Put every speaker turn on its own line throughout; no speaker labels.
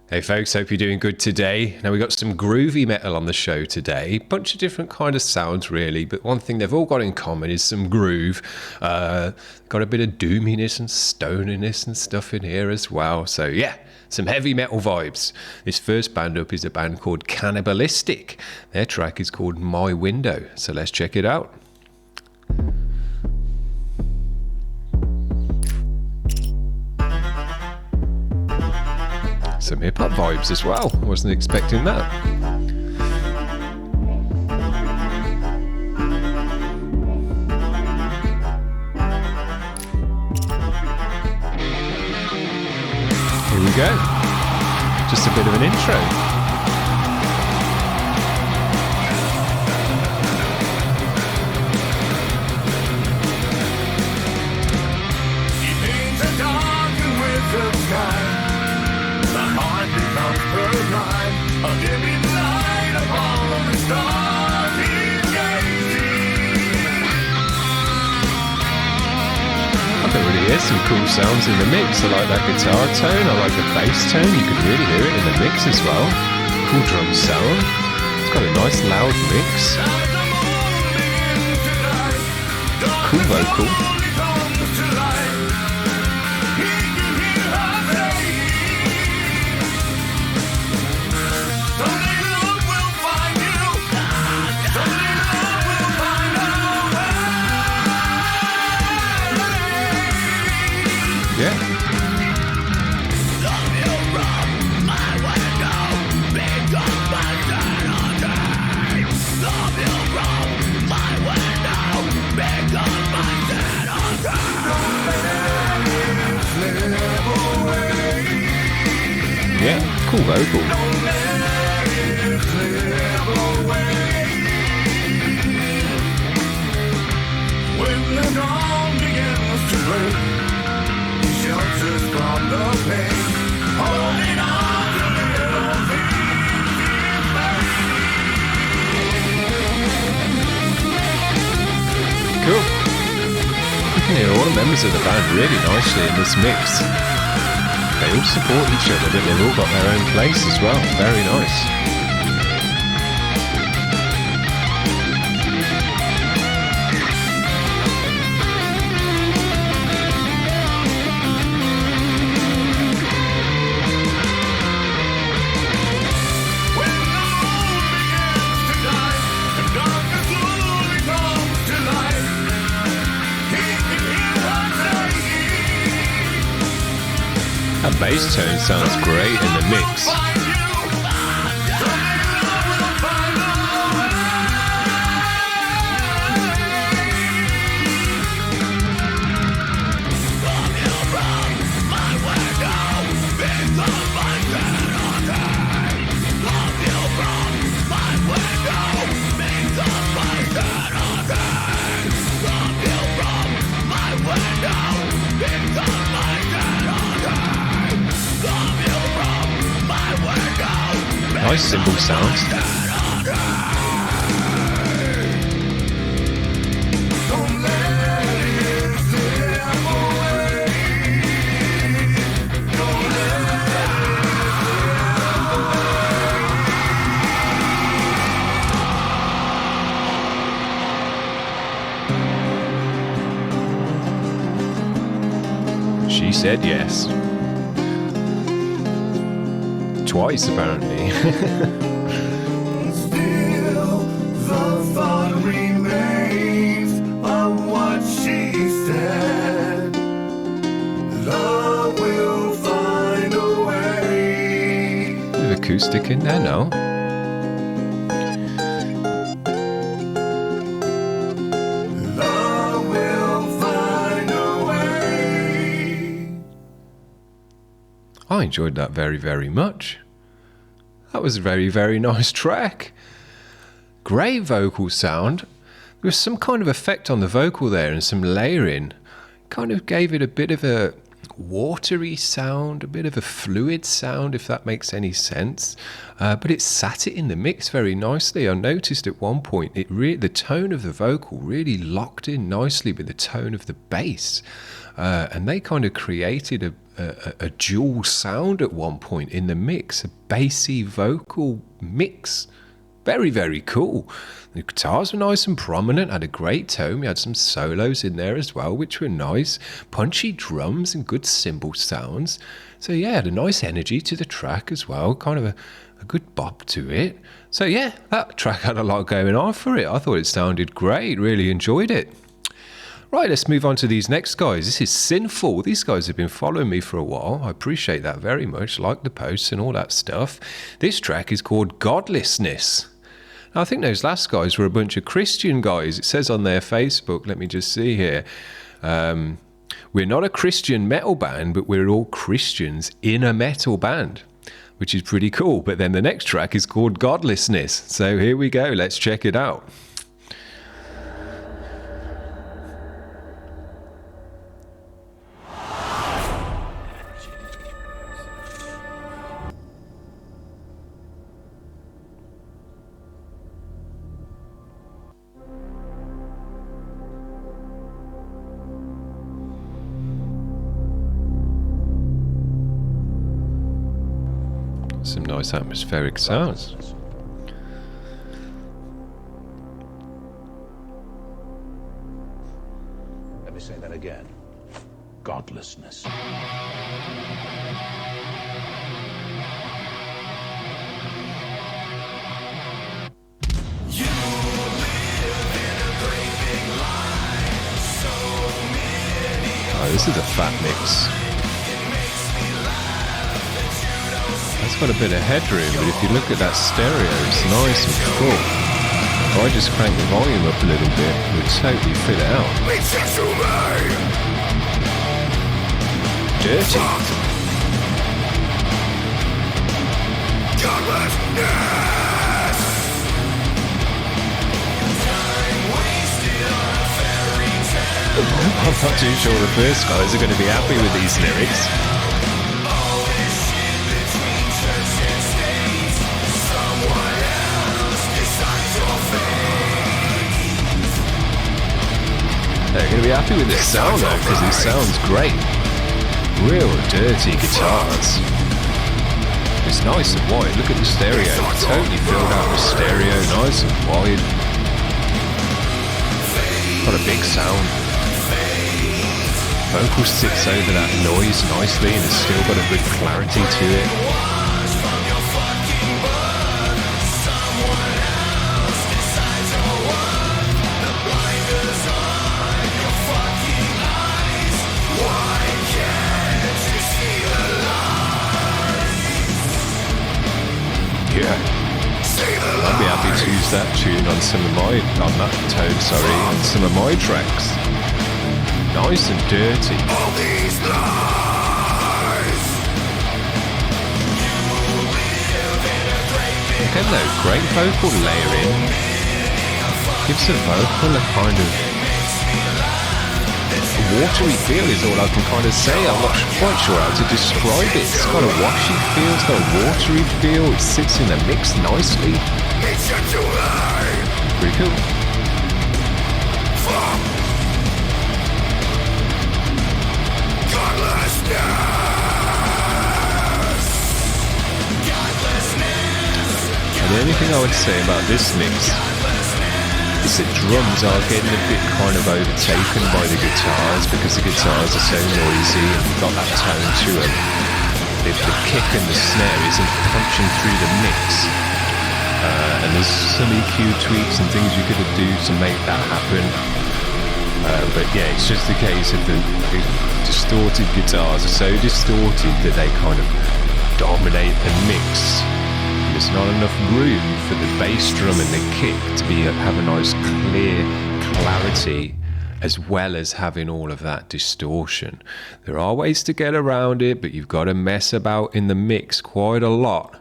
Hey folks, hope you're doing good today. Now we've got some groovy metal on the show today. Bunch of different kind of sounds really, but one thing they've all got in common is some groove. Got a bit of doominess and stoniness and stuff in here as well. So yeah, some heavy metal vibes. This first band up is a band called Cannibalistic. Their track is called My Window. So let's check it out. Some hip-hop vibes as well. Wasn't expecting that. Here we go. Just a bit of an intro. There really is some cool sounds in the mix. I like that guitar tone, I like the bass tone, you can really hear it in the mix as well. Cool drum sound, it's got a nice loud mix. Cool vocal. Yeah. Yeah, cool vocal. When the dawn begins to break, shelters from the pain, holding on to little cool. You can hear all the members of the band really nicely in this mix. They all support each other, but they've all got their own place as well. Very nice. That bass tone sounds great in the mix. Nice cymbal sounds. She said yes. Twice, apparently.
Still, the thought remains of what she said. Love will find a way.
Bit of acoustic in there now.
Love will find a way.
I enjoyed that very, very much. That was a very, very nice track. Great vocal sound. There was some kind of effect on the vocal there and some layering. Kind of gave it a bit of a watery sound, a bit of a fluid sound, if that makes any sense. But it sat it in the mix very nicely. I noticed at one point the tone of the vocal really locked in nicely with the tone of the bass. And they kind of created a dual sound at one point in the mix, a bassy vocal mix. Very, very cool. The guitars were nice and prominent, had a great tone. We had some solos in there as well, which were nice. Punchy drums and good cymbal sounds. So yeah, had a nice energy to the track as well. Kind of a good bop to it. So yeah, that track had a lot going on for it. I thought it sounded great. Really enjoyed it. Right, let's move on to these next guys. This is SinFool. These guys have been following me for a while. I appreciate that very much. Like the posts and all that stuff. This track is called Godlessness. I think those last guys were a bunch of Christian guys. It says on their Facebook, let me just see here. We're not a Christian metal band, but we're all Christians in a metal band, which is pretty cool. But then the next track is called Godlessness. So here we go. Let's check it out. Some nice atmospheric sounds.
Let me say that again. Godlessness.
Oh, this is a fat mix. It's got a bit of headroom, but if you look at that stereo, it's nice and full. If I just crank the volume up a little bit, it would totally fill it out. Dirty. I'm not too sure the first guys are going to be happy with these lyrics. They're going to be happy with this sound though, because it sounds great. Real dirty guitars. It's nice and wide. Look at the stereo. Totally filled out the stereo, nice and wide. Got a big sound. Vocal sits over that noise nicely and it's still got a good clarity to it. Yeah, I'd be happy to use that tune on some of my, on that tone, sorry, on some of my tracks. Nice and dirty.
All these lies.
Again though, great vocal layering. Gives the vocal a kind of watery feel is all I can kind of say. I'm not quite sure how to describe it. It's got a washy feel, it's got a watery feel, it sits in the mix nicely. Pretty cool. And the only thing I would say about this mix is that drums are getting a bit kind of overtaken by the guitars because the guitars are so noisy and got that tone to them. The kick and the snare isn't punching through the mix. And there's some EQ tweaks and things you could do to make that happen. But yeah, it's just the case of the distorted guitars are so distorted that they kind of dominate the mix. There's not enough room for the bass drum and the kick to have a nice clear clarity as well as having all of that distortion. There are ways to get around it, but you've got to mess about in the mix quite a lot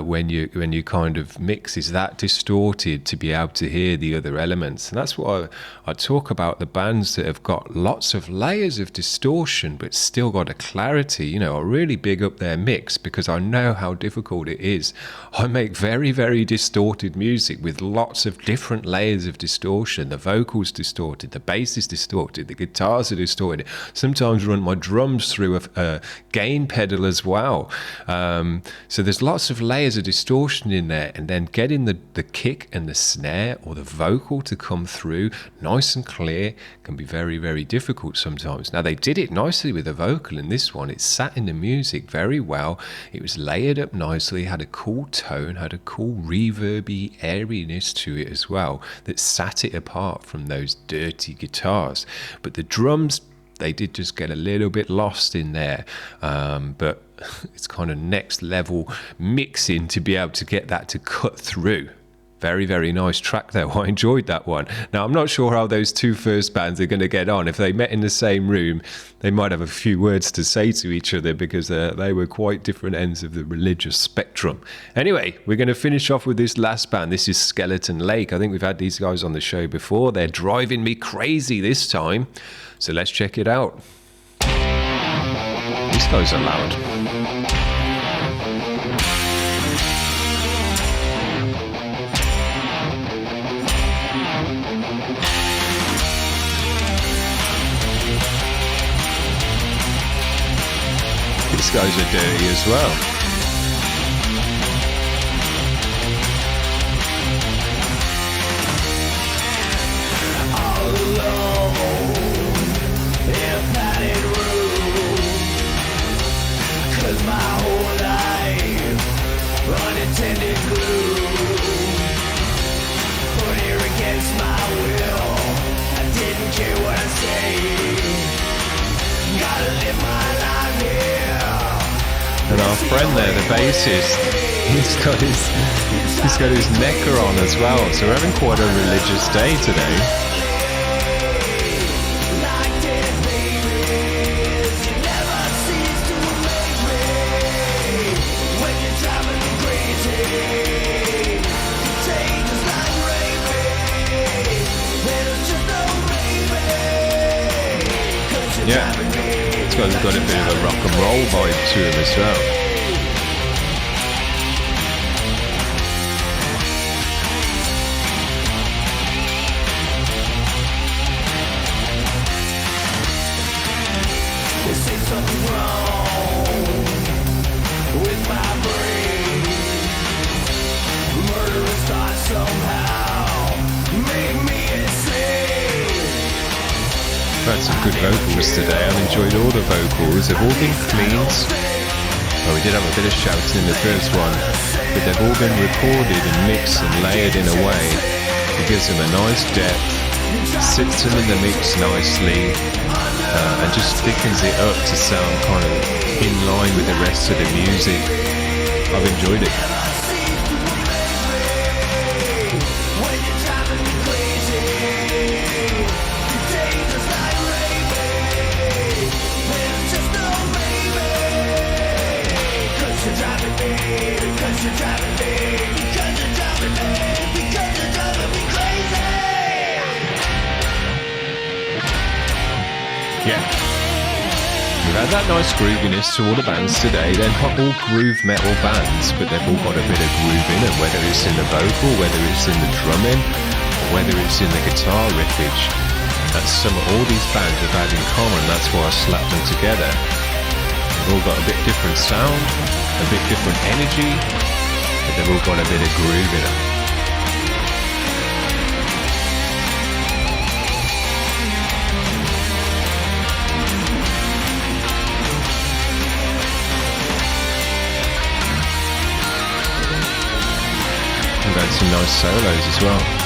when you kind of mix is that distorted to be able to hear the other elements. And that's what I talk about, the bands that have got lots of layers of distortion but still got a clarity. You know, I really big up their mix because I know how difficult it is. I make very, very distorted music with lots of different layers of distortion. The vocals distorted, the bass bass is distorted, the guitars are distorted. Sometimes run my drums through a gain pedal as well. So there's lots of layers of distortion in there, and then getting the kick and the snare or the vocal to come through nice and clear can be very, very difficult sometimes. Now, they did it nicely with the vocal in this one. It sat in the music very well. It was layered up nicely, had a cool tone, had a cool reverby airiness to it as well that sat it apart from those dirty guitars. But the drums, they did just get a little bit lost in there, but it's kind of next level mixing to be able to get that to cut through. Very, very nice track though. I enjoyed that one. Now, I'm not sure how those two first bands are going to get on. If they met in the same room, they might have a few words to say to each other, because they were quite different ends of the religious spectrum. Anyway, we're going to finish off with this last band. This is Skeleton Lake. I think we've had these guys on the show before. They're driving me crazy this time. So let's check it out. These guys are loud. These guys are dirty as well.
Unintended glue, put here against my will. I didn't care what I say. Gotta live my life here.
And our friend there, the bassist, he's got his necker on as well. So we're having quite a religious day today. Yeah, it's got a bit of a rock and roll vibe to him as well.
This ain't something wrong with my brain. Murderous thoughts somehow make me insane.
We've had some good vocals today. I've enjoyed all the vocals. They've all been cleans. Well, we did have a bit of shouting in the first one, but they've all been recorded and mixed and layered in a way that gives them a nice depth, sits them in the mix nicely, and just thickens it up to sound kind of in line with the rest of the music. I've enjoyed it. Yeah. We've had that nice grooviness to all the bands today. They're not all groove metal bands, but they've all got a bit of groove in it, whether it's in the vocal, whether it's in the drumming, or whether it's in the guitar riffage. That's all these bands have had in common. That's why I slapped them together. They've all got a bit different sound, a bit different energy, but they've all got a bit of groove in them. We've had some nice solos as well.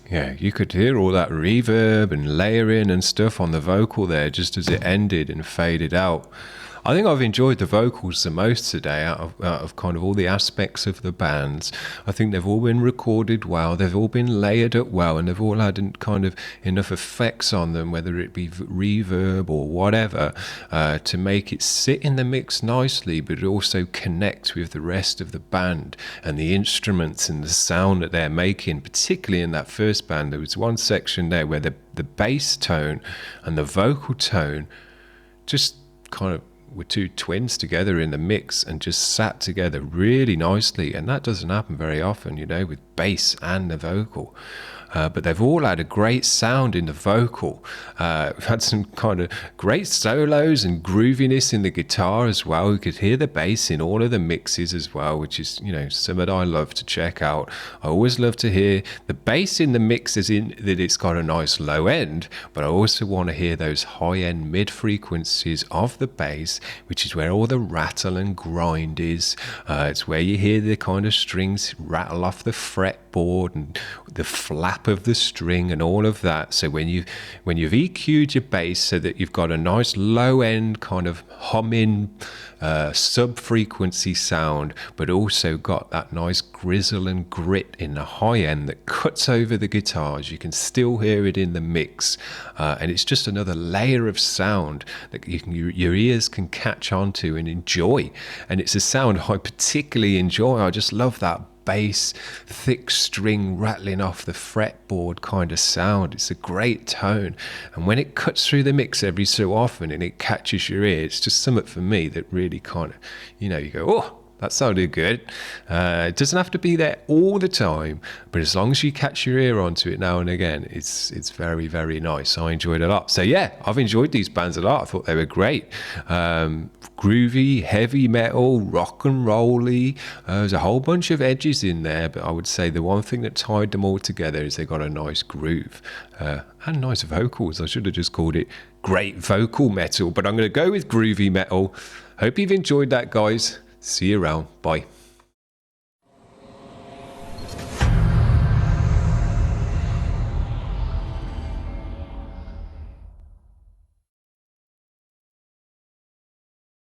Yeah, you could hear all that reverb and layering and stuff on the vocal there just as it ended and faded out. I think I've enjoyed the vocals the most today out of kind of all the aspects of the bands. I think they've all been recorded well, they've all been layered up well, and they've all had kind of enough effects on them, whether it be reverb or whatever, to make it sit in the mix nicely, but also connect with the rest of the band and the instruments and the sound that they're making. Particularly in that first band, there was one section there where the bass tone and the vocal tone just kind of were two twins together in the mix and just sat together really nicely, and that doesn't happen very often, with bass and the vocal. But they've all had a great sound in the vocal. We've had some kind of great solos and grooviness in the guitar as well. You could hear the bass in all of the mixes as well, which is, something that I love to check out. I always love to hear the bass in the mixes in that it's got a nice low end, but I also want to hear those high-end mid frequencies of the bass, which is where all the rattle and grind is. It's where you hear the kind of strings rattle off the fretboard and the flap of the string and all of that. So when you've EQ'd your bass so that you've got a nice low end kind of humming sub frequency sound, but also got that nice grizzle and grit in the high end that cuts over the guitars, you can still hear it in the mix, and it's just another layer of sound that your ears can catch onto and enjoy. And it's a sound I particularly enjoy. I just love that bass, thick string rattling off the fretboard kind of sound. It's a great tone, and when it cuts through the mix every so often and it catches your ear, it's just something for me that really kind of, you go, oh, that sounded good. It doesn't have to be there all the time, but as long as you catch your ear onto it now and again, it's very, very nice. I enjoyed it a lot. So yeah, I've enjoyed these bands a lot. I thought they were great. Groovy, heavy metal, rock and rolly. There's a whole bunch of edges in there, but I would say the one thing that tied them all together is they got a nice groove and nice vocals. I should have just called it great vocal metal, but I'm going to go with groovy metal. Hope you've enjoyed that, guys. See you around. Bye.